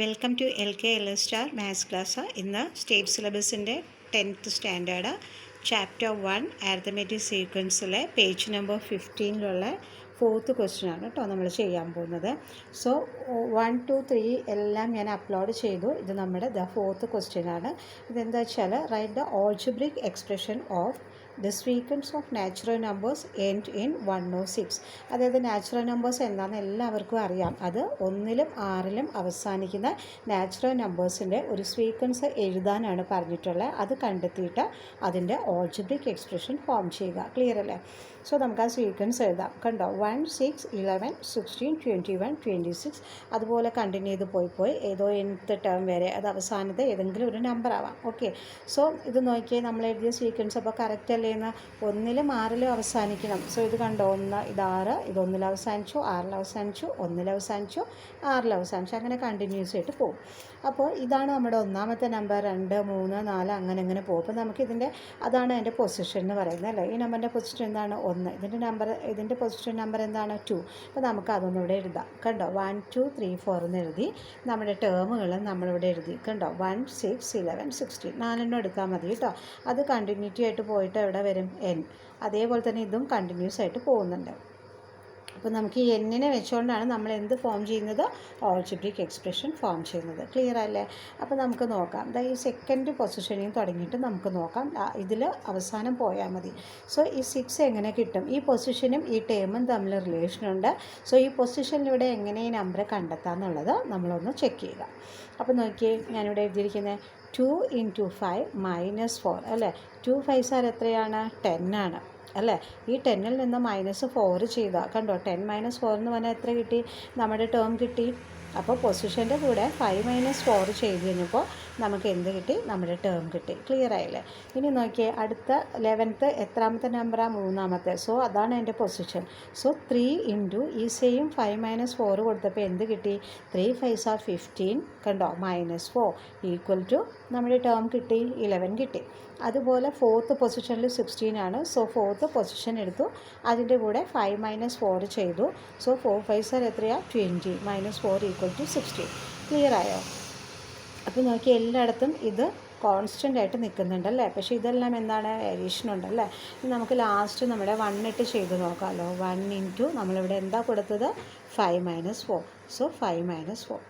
Welcome to LK Star maths class. ഇന്ന് state സിലബസിൻ്റെ 10th standard chapter 1 arithmetic സീക്വൻസിലെ page number 15 4th question ആണ് കേട്ടോ നമ്മൾ ചെയ്യാൻ പോകുന്നത്. സോ 1, 2, 3 എല്ലാം ഞാൻ അപ്ലോഡ് ചെയ്തു. ഇത് നമ്മുടെ 4th ക്വസ്റ്റ്യൻ ആണ്. ഇതെന്താ വെച്ചാൽ write the algebraic expression of the sequence of natural numbers end in 1 or 6. അതായത് നാച്ചുറൽ നമ്പേഴ്സ് എന്താണെന്ന് എല്ലാവർക്കും അറിയാം. അത് 1ലും 6ലും അവസാനിക്കുന്ന നാച്ചുറൽ നമ്പേഴ്സിൻ്റെ ഒരു സീക്വൻസ് എഴുതാനാണ് പറഞ്ഞിട്ടുള്ളത്. അത് കണ്ടെത്തിയിട്ട് അതിൻ്റെ ഓൾജിബ്രിക് എക്സ്പ്രഷൻ ഫോം ചെയ്യുക. ക്ലിയർ അല്ലേ? സോ നമുക്ക് ആ സീക്വൻസ് എഴുതാം. കണ്ടോ, 1, 6, 11, 16, 21, 26 അതുപോലെ കണ്ടിന്യൂ ചെയ്ത് പോയി ഏതോ nth ടേം വരെ അത് അവസാനത്തെ ഏതെങ്കിലും ഒരു നമ്പർ ആവാം. ഓക്കെ, സോ ഇത് നോക്കിയാൽ നമ്മൾ എഴുതിയ സീക്വൻസ് അപ്പോൾ കറക്റ്റ് അല്ലേ എന്ന് 1ലും 6ലും അവസാനിക്കണം. സോ ഇത് കണ്ടോ, 1 ഇത് 6, ഇത് 1ൽ അവസാനിച്ചു, 6ൽ അവസാനിച്ചു, 1ൽ അവസാനിച്ചു, 6ൽ അവസാനിച്ചു, അങ്ങനെ കണ്ടിന്യൂസ് ആയിട്ട് പോകും. അപ്പോൾ ഇതാണ് നമ്മുടെ ഒന്നാമത്തെ നമ്പർ. 2, 3, 4 അങ്ങനെ പോകും. അപ്പോൾ നമുക്കിതിൻ്റെ അതാണ് അതിൻ്റെ പൊസിഷൻ എന്ന് പറയുന്നത് അല്ലേ. ഈ നമ്പറിൻ്റെ പൊസിഷൻ എന്താണ്? 1. ഇതിൻ്റെ പൊസിഷൻ നമ്പർ എന്താണ്? 2. അപ്പോൾ നമുക്ക് അതൊന്നും ഇവിടെ എഴുതാം. കണ്ടോ, 1, 2, 3, 4 എന്ന് എഴുതി നമ്മുടെ ടേമുകൾ നമ്മളിവിടെ എഴുതി. കണ്ടോ, 1, 6, 11, 16 4 എടുത്താൽ മതി കേട്ടോ. അത് കണ്ടിന്യൂറ്റി ആയിട്ട് പോയിട്ട് എവിടെ വരും? n. അതേപോലെ തന്നെ ഇതും കണ്ടിന്യൂസ് ആയിട്ട് പോകുന്നുണ്ട്. അപ്പോൾ നമുക്ക് ഈ എന്നിനെ വെച്ചുകൊണ്ടാണ് നമ്മൾ എന്ത് ഫോം ചെയ്യുന്നത്? ഓൾജിബ്രിക് എക്സ്പ്രഷൻ ഫോം ചെയ്യുന്നത്. ക്ലിയർ അല്ലേ? അപ്പോൾ നമുക്ക് നോക്കാം. ഈ സെക്കൻഡ് പൊസിഷനിൽ തുടങ്ങിയിട്ട് നമുക്ക് നോക്കാം. ഇതിൽ അവസാനം പോയാൽ മതി. സോ ഈ 6 എങ്ങനെ കിട്ടും? ഈ പൊസിഷനും ഈ ടേമും തമ്മിൽ റിലേഷനുണ്ട്. സോ ഈ പൊസിഷനിലൂടെ എങ്ങനെ ഈ നമ്പർ കണ്ടെത്താമെന്നുള്ളത് നമ്മളൊന്ന് ചെക്ക് ചെയ്യുക. അപ്പോൾ നോക്കിയേ, ഞാനിവിടെ എഴുതിയിരിക്കുന്നത് 2 × 5 - 4 അല്ലേ. 2 5s എത്രയാണ്? 10 ആണ് അല്ലേ. ഈ 10ൽ നിന്ന് -4 ചെയ്താൽ കണ്ടോ, 10 - 4 എന്ന് പറഞ്ഞാൽ എത്ര കിട്ടി? നമ്മുടെ ടേം കിട്ടി. അപ്പോൾ പൊസിഷൻ്റെ കൂടെ 5 - 4 ചെയ്ത് കഴിഞ്ഞപ്പോൾ നമുക്ക് എന്ത് കിട്ടി? നമ്മുടെ ടേം കിട്ടി. ക്ലിയർ ആയില്ലേ? ഇനി നോക്കിയേ, അടുത്ത 11th എത്രാമത്തെ നമ്പറാണ്? 3ാമത്തെ. സോ അതാണ് എൻ്റെ പൊസിഷൻ. സോ 3 × ഈ സെയിം 5 - 4 കൊടുത്തപ്പോൾ എന്ത് കിട്ടി? 3 5s are 15 കണ്ടോ, -4 ഈക്വൽ ടു നമ്മുടെ ടേം കിട്ടി 11 കിട്ടി. അതുപോലെ 4th പൊസിഷനിൽ 16 ആണ്. സോ 4th പൊസിഷൻ എടുത്തു, അതിൻ്റെ കൂടെ 5 - 4 ചെയ്തു. സോ 4 5s are എത്രയാണ്? 20 -4 ഈക്വൽ ടു 16. ക്ലിയർ ആയോ? അപ്പോൾ നോക്കി, എല്ലായിടത്തും ഇത് കോൺസ്റ്റൻ്റ് ആയിട്ട് നിൽക്കുന്നുണ്ടല്ലേ. പക്ഷേ ഇതെല്ലാം എന്താണ്? വേരിയേഷൻ ഉണ്ടല്ലേ. ഇനി നമുക്ക് ലാസ്റ്റ് നമ്മുടെ 1 ഇട്ട് ചെയ്ത് നോക്കാമല്ലോ. 1 × നമ്മളിവിടെ എന്താ കൊടുത്തത്? 5 - 4. സോ 5 - 4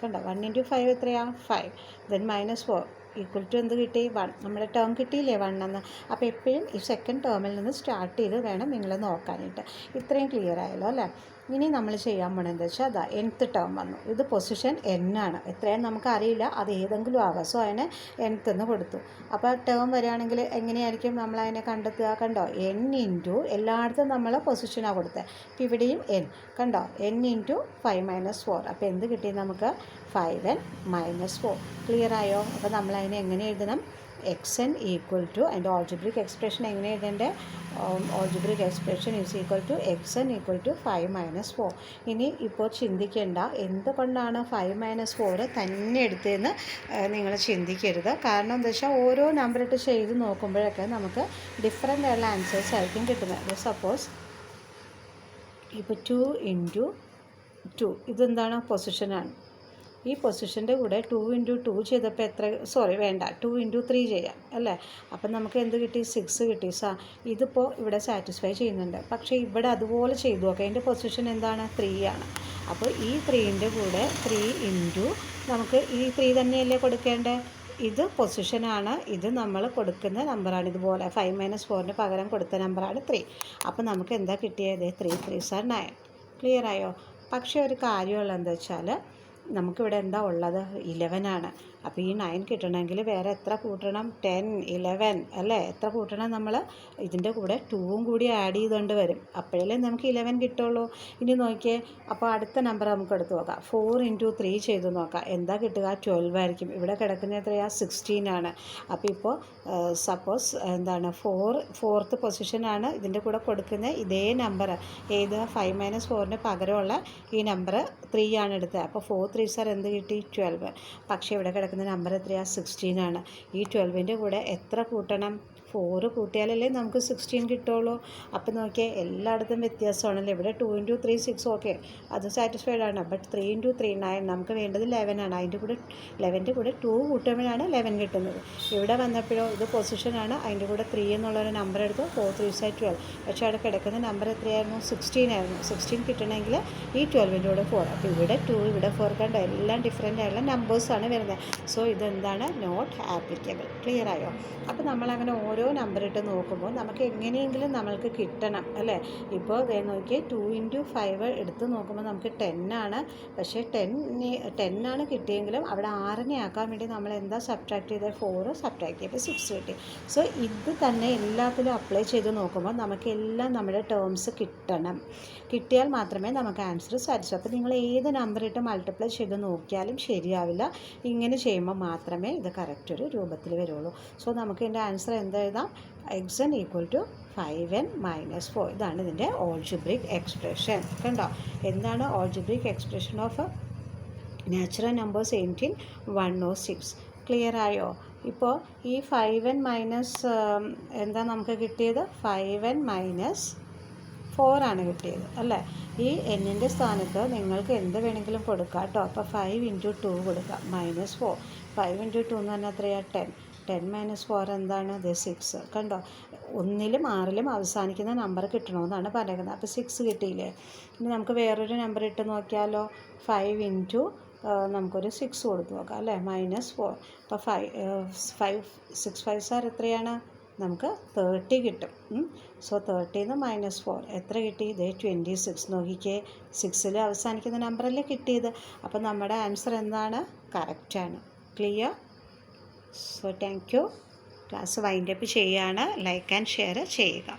കണ്ടോ, 1 × 5 എത്രയാണ്? 5. ദെൻ -4 ഈക്വൽ ടു എന്ത് കിട്ടി? 1. നമ്മുടെ ടേം കിട്ടിയില്ലേ 1 എന്ന്. അപ്പോൾ എപ്പോഴും ഈ സെക്കൻഡ് ടേമിൽ നിന്ന് സ്റ്റാർട്ട് ചെയ്ത് വേണം നിങ്ങൾ നോക്കാനായിട്ട്. ഇത്രയും ക്ലിയർ ആയല്ലോ അല്ലേ. ഇനി നമ്മൾ ചെയ്യാൻ പോകണമെന്ന് എന്താ വെച്ചാൽ അതാ nth ടേം വന്നു. ഇത് പൊസിഷൻ n ആണ്. എത്രയും നമുക്കറിയില്ല, അത് ഏതെങ്കിലും ആവാം. സോ അതിനെ nth എന്ന് കൊടുത്തു. അപ്പോൾ ടേം വരികയാണെങ്കിൽ എങ്ങനെയായിരിക്കും നമ്മൾ അതിനെ കണ്ടെത്തുക? കണ്ടോ, n × എല്ലായിടത്തും നമ്മൾ പൊസിഷനാണ് കൊടുത്തത്. അപ്പോൾ ഇവിടെയും n കണ്ടോ, n × 5 - 4. അപ്പോൾ എന്ത് കിട്ടി നമുക്ക്? 5n - 4. ക്ലിയർ ആയോ? അപ്പോൾ നമ്മൾ അതിനെ എങ്ങനെ എഴുതണം? xn ഈക്വൽ ടു അതിൻ്റെ ഓൾജിബ്രിക് എക്സ്പ്രഷൻ എങ്ങനെ എഴുതേണ്ടത്? Algebraic expression is equal to xn equal to 5 - 4. ഇനി ഇപ്പോൾ ചിന്തിക്കേണ്ട എന്തുകൊണ്ടാണ് 5 - 4 തന്നെ എടുത്തതെന്ന് നിങ്ങൾ ചിന്തിക്കരുത്. കാരണം എന്താ വെച്ചാൽ ഓരോ നമ്പർ ഇട്ട് ചെയ്ത് നോക്കുമ്പോഴൊക്കെ നമുക്ക് ഡിഫറെൻ്റ് ആയിട്ടുള്ള ആൻസേഴ്സ് ആയിരിക്കും കിട്ടുന്നത്. സപ്പോസ് ഇപ്പോൾ 2 × 2 ഇതെന്താണ്? പൊസിഷനാണ്. ഈ പൊസിഷൻ്റെ കൂടെ 2 × 2 ചെയ്തപ്പോൾ എത്ര? വേണ്ട, 2 × 3 ചെയ്യാം അല്ലേ. അപ്പം നമുക്ക് എന്ത് കിട്ടി? 6 കിട്ടി. ഇതിപ്പോൾ ഇവിടെ സാറ്റിസ്ഫൈ ചെയ്യുന്നുണ്ട്. പക്ഷേ ഇവിടെ അതുപോലെ ചെയ്തു നോക്കാം. അതിൻ്റെ പൊസിഷൻ എന്താണ്? 3 ആണ്. അപ്പോൾ ഈ 3ൻ്റെ കൂടെ 3 × നമുക്ക് ഈ 3 തന്നെയല്ലേ കൊടുക്കേണ്ടത്? ഇത് പൊസിഷനാണ്, ഇത് നമ്മൾ കൊടുക്കുന്ന നമ്പറാണ്. ഇതുപോലെ 5 - 4ന് പകരം കൊടുത്ത നമ്പറാണ് 3. അപ്പോൾ നമുക്ക് എന്താ കിട്ടിയത്? 3 3s are 9. ക്ലിയർ ആയോ? പക്ഷേ ഒരു കാര്യമുള്ള എന്താ വെച്ചാൽ നമുക്കിവിടെ എന്താ ഉള്ളത്? 11 ആണ്. അപ്പോൾ ഈ 9 കിട്ടണമെങ്കിൽ വേറെ എത്ര കൂട്ടണം? 10 11 അല്ലേ. എത്ര കൂട്ടണം നമ്മൾ? ഇതിൻ്റെ കൂടെ 2ഉം കൂടി ആഡ് ചെയ്തുകൊണ്ട് വരും. അപ്പോഴല്ലേ നമുക്ക് 11 കിട്ടുള്ളൂ. ഇനി നോക്കിയേ, അപ്പോൾ അടുത്ത നമ്പർ നമുക്ക് എടുത്ത് നോക്കാം. 4 × 3 ചെയ്ത് നോക്കാം. എന്താ കിട്ടുക? 12 ആയിരിക്കും. ഇവിടെ കിടക്കുന്നത് എത്രയാണ്? 16 ആണ്. അപ്പോൾ ഇപ്പോൾ സപ്പോസ് എന്താണ് 4th പൊസിഷനാണ് ഇതിൻ്റെ കൂടെ കൊടുക്കുന്ന ഇതേ നമ്പർ. ഏത്? 5 - 4ന് പകരമുള്ള ഈ നമ്പർ 3 ആണ് എടുത്തത്. അപ്പോൾ 4 3 സാർ എന്ത് കിട്ടി 12. പക്ഷേ ഇവിടെ കിടക്കുന്ന നമ്പർ എത്രയാണ് 16 ആണ്. ഈ 12ൻ്റെ കൂടെ എത്ര കൂട്ടണം 4 കൂട്ടിയാലല്ലേ നമുക്ക് 16 കിട്ടുള്ളൂ. അപ്പോൾ നോക്കിയേ എല്ലായിടത്തും വ്യത്യാസമാണല്ലോ. ഇവിടെ 2 × 3 6 ഓക്കെ അത് സാറ്റിസ്ഫൈഡ് ആണ്. ബട്ട് 3 × 3 9 നമുക്ക് വേണ്ടത് 11 ആണ്. അതിൻ്റെ കൂടെ 11ൻ്റെ കൂടെ 2 കൂട്ടുമ്പോഴാണ് 11 കിട്ടുന്നത്. ഇവിടെ വന്നപ്പോഴോ ഇത് പൊസിഷനാണ്, അതിൻ്റെ കൂടെ 3 എന്നുള്ളൊരു നമ്പർ എടുത്തു 4 3 12. പക്ഷേ അവിടെ കിടക്കുന്ന നമ്പർ എത്രയായിരുന്നു 16 ആയിരുന്നു. 16 കിട്ടണമെങ്കിൽ ഈ 12ൻ്റെ കൂടെ 4. അപ്പോൾ ഇവിടെ 2 ഇവിടെ 4 കണ്ട എല്ലാം ഡിഫറെൻ്റ് ആയിട്ടുള്ള നമ്പേഴ്സാണ് വരുന്നത്. സോ ഇതെന്താണ് നോട്ട് ആപ്ലിക്കബിൾ. ക്ലിയർ ആയോ? അപ്പോൾ നമ്മളങ്ങനെ ഓരോ നമ്പർ ഇട്ട് നോക്കുമ്പോൾ നമുക്ക് എങ്ങനെയെങ്കിലും നമ്മൾക്ക് കിട്ടണം അല്ലേ. ഇപ്പോൾ നോക്കി 2 × 5 എടുത്ത് നോക്കുമ്പോൾ നമുക്ക് 10 ആണ്. പക്ഷേ 10 ആണ് കിട്ടിയെങ്കിലും അവിടെ 6നെ ആക്കാൻ വേണ്ടി നമ്മൾ എന്താ സബ്ട്രാക്ട് ചെയ്തത് 4 സബ്ട്രാക്ട് ചെയ്തപ്പോൾ 6 കിട്ടി. സോ ഇത് തന്നെ എല്ലാത്തിലും അപ്ലൈ ചെയ്ത് നോക്കുമ്പോൾ നമുക്കെല്ലാം നമ്മുടെ ടേംസ് കിട്ടിയാൽ മാത്രമേ നമുക്ക് ആൻസർ സാറ്റിസ്ഫൈ. അപ്പോൾ നിങ്ങൾ ഏത് നമ്പർ ഇട്ട് മൾട്ടിപ്ലൈ ചെയ്ത് നോക്കിയാലും ശരിയാവില്ല. ഇങ്ങനെ ചെയ്യുമ്പോൾ മാത്രമേ ഇത് കറക്റ്റ് ഒരു രൂപത്തിൽ വരുള്ളൂ. സോ നമുക്ക് ഇതിൻ്റെ ആൻസർ എന്താ എഴുതാം? xn = 5n - 4. ഇതാണ് ഇതിൻ്റെ ഓൾജിബ്രിക് എക്സ്പ്രഷൻ. കണ്ടോ? എന്താണ് algebraic expression of natural numbers 18 1 or 6. Clear ആയോ? ഇപ്പോൾ ഈ 5n മൈനസ് എന്താ നമുക്ക് കിട്ടിയത് 5n - 4 ആണ് കിട്ടിയത് അല്ലേ. ഈ എന്നിൻ്റെ സ്ഥാനത്ത് നിങ്ങൾക്ക് എന്ത് വേണമെങ്കിലും കൊടുക്കാം കേട്ടോ. അപ്പോൾ 5 × 2 കൊടുക്കാം -4. 5 × 2 എന്ന് പറഞ്ഞാൽ എത്രയാണ് 10. 10 - 4 എന്താണ്? ഇത് 6. കണ്ടോ? 1ലും 6ലും അവസാനിക്കുന്ന നമ്പർ കിട്ടണമെന്നാണ് പറയുന്നത്. അപ്പോൾ 6 കിട്ടിയില്ലേ. ഇനി നമുക്ക് വേറൊരു നമ്പർ ഇട്ട് നോക്കിയാലോ. 5 × നമുക്കൊരു 6 കൊടുത്ത് നോക്കാം അല്ലേ -4. അപ്പോൾ 6 5 സാർ എത്രയാണ്? നമുക്ക് 30 കിട്ടും. സോ 30 - 4 എത്ര കിട്ടി? ഇതേ 26. നോക്കിക്കേ 6ൽ അവസാനിക്കുന്ന നമ്പറല്ലേ കിട്ടിയത്. അപ്പോൾ നമ്മുടെ ആൻസർ എന്താണ്? കറക്റ്റാണ്. Clear? So thank you. Class wind up ചെയ്യുകയാണ്. ലൈക്ക് ആൻഡ് ഷെയർ ചെയ്യുക.